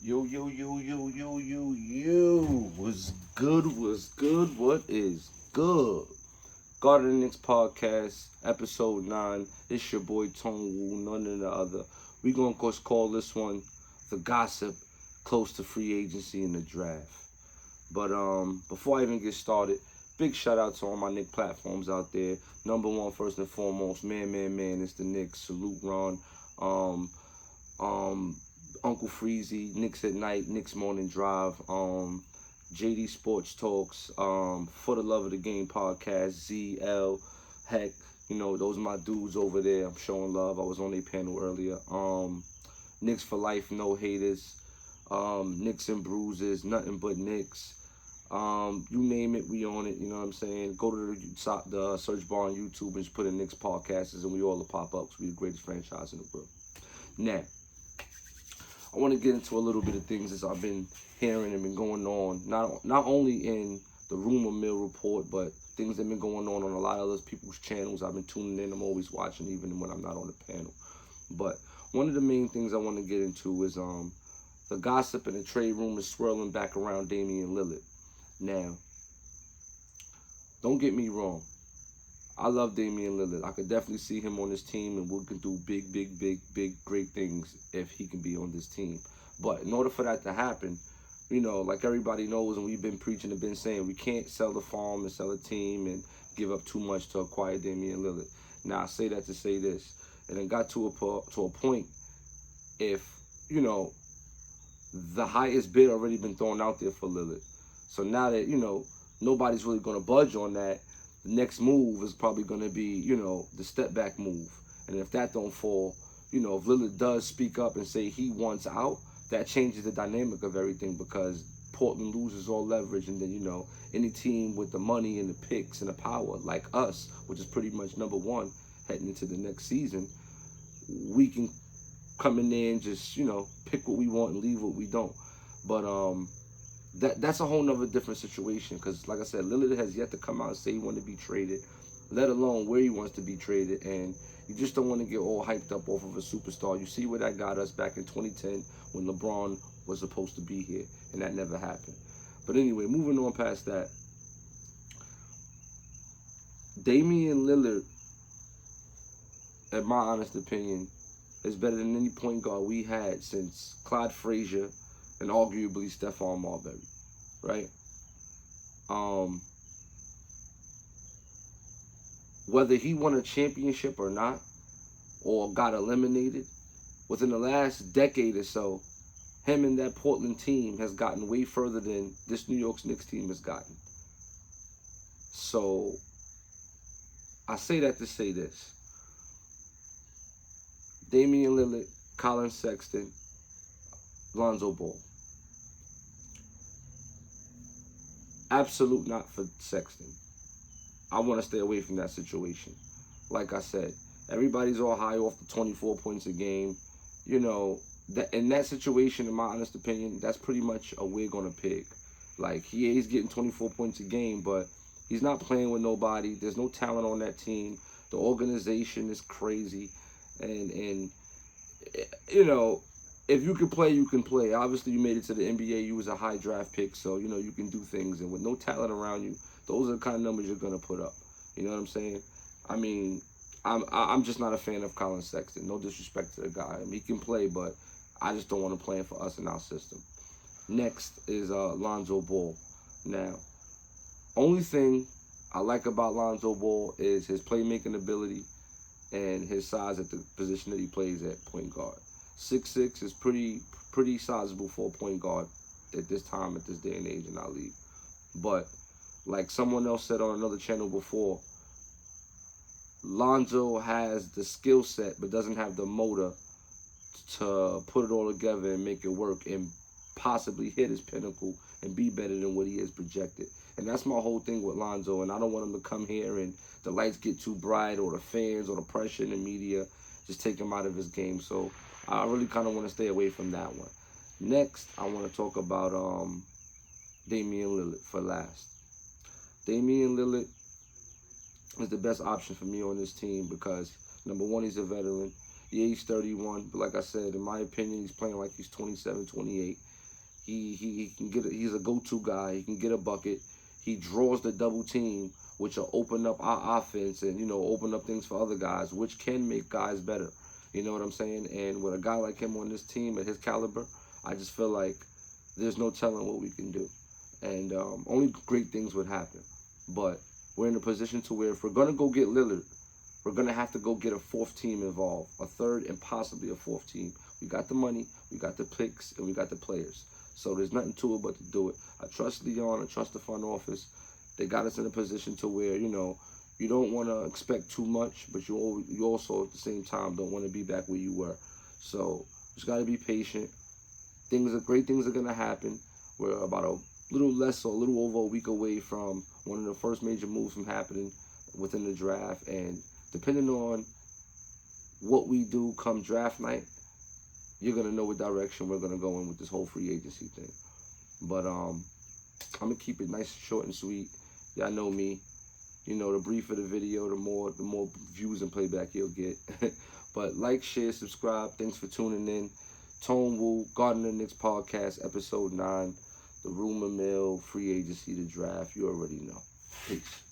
Yo. What's good? What is good? Garden the Knicks Podcast, Episode 9. It's your boy Tone Wu, none of the other. We gonna call this one The Gossip Close to Free Agency in the Draft. But before I even get started, big shout out to all my Knicks platforms out there. Number one, first and foremost, man, it's the Knicks. Salute Ron. Uncle Freezy, Knicks at Night, Knicks Morning Drive, JD Sports Talks, For the Love of the Game podcast, ZL, heck, those are my dudes over there. I'm showing love. I was on their panel earlier. Knicks for Life, No Haters, Knicks and Bruises, Nothing But Knicks. You name it, we on it, you know what I'm saying? Go to the search bar on YouTube and just put in Knicks Podcasts and we all will pop up. We the greatest franchise in the world. Now, I want to get into a little bit of things as I've been hearing and been going on, not only in the rumor mill report, but things that have been going on a lot of other people's channels. I've been tuning in. I'm always watching, even when I'm not on the panel. But one of the main things I want to get into is the gossip and the trade rumors swirling back around Damian Lillard. Now, don't get me wrong. I love Damian Lillard. I could definitely see him on this team, and we can do big, great things if he can be on this team. But in order for that to happen, like everybody knows, and we've been preaching and been saying, we can't sell the farm and sell a team and give up too much to acquire Damian Lillard. Now, I say that to say this. And it got to a point, if, the highest bid already been thrown out there for Lillard. So now that, nobody's really going to budge on that, the next move is probably going to be, the step back move. And if that don't fall, if Lillard does speak up and say he wants out, that changes the dynamic of everything, because Portland loses all leverage. And then, any team with the money and the picks and the power, like us, which is pretty much number one heading into the next season, we can come in there and just, pick what we want and leave what we don't. But that's a whole nother different situation, because like I said, Lillard has yet to come out and say he wants to be traded, let alone where he wants to be traded. And you just don't want to get all hyped up off of a superstar. You see where that got us back in 2010 when LeBron was supposed to be here, and that never happened. But anyway, moving on past that, Damian Lillard, in my honest opinion, is better than any point guard we had since Clyde Frazier and arguably Stephon Marbury, right? Whether he won a championship or not, or got eliminated, within the last decade or so, him and that Portland team has gotten way further than this New York Knicks team has gotten. So, I say that to say this. Damian Lillard, Colin Sexton, Lonzo Ball. Absolute not for Sexton. I want to stay away from that situation. Like I said, everybody's all high off the 24 points a game. That in that situation, in my honest opinion, that's pretty much a wig on a pig. Like, he's getting 24 points a game, but he's not playing with nobody. There's no talent on that team. The organization is crazy. And if you can play, you can play. Obviously, you made it to the NBA. You was a high draft pick, so, you can do things. And with no talent around you, those are the kind of numbers you're going to put up. You know what I'm saying? I mean, I'm just not a fan of Colin Sexton. No disrespect to the guy. I mean, he can play, but I just don't want to play him for us in our system. Next is Lonzo Ball. Now, only thing I like about Lonzo Ball is his playmaking ability and his size at the position that he plays at point guard. 6'6" is pretty sizable for a point guard at this time, at this day and age in our league. But like someone else said on another channel before, Lonzo has the skill set but doesn't have the motor to put it all together and make it work and possibly hit his pinnacle and be better than what he is projected. And that's my whole thing with Lonzo. And I don't want him to come here and the lights get too bright, or the fans or the pressure in the media just take him out of his game. So I really kind of want to stay away from that one. Next, I want to talk about Damian Lillard for last. Damian Lillard is the best option for me on this team because, number one, he's a veteran. Yeah, he's 31, but like I said, in my opinion, he's playing like he's 27, 28. He can get. He's a go-to guy. He can get a bucket. He draws the double team, which will open up our offense and open up things for other guys, which can make guys better. You know what I'm saying? And with a guy like him on this team at his caliber, I just feel like there's no telling what we can do, and only great things would happen. But we're in a position to where if we're gonna go get Lillard, we're gonna have to go get a fourth team involved, a third and possibly a fourth team. We got the money, we got the picks, and we got the players. So there's nothing to it but to do it. I trust Leon, I trust the front office. They got us in a position to where you don't want to expect too much, but you also at the same time don't want to be back where you were. So just got to be patient. Great things are gonna happen. We're about a little less or a little over a week away from one of the first major moves from happening within the draft, and depending on what we do come draft night, you're gonna know what direction we're gonna go in with this whole free agency thing. But I'm gonna keep it nice, short, and sweet. Y'all know me. The briefer the video, the more views and playback you'll get. But like, share, subscribe. Thanks for tuning in. Tone Wu, Garden of the Knicks podcast, episode 9. The rumor mill, free agency, the draft. You already know. Peace.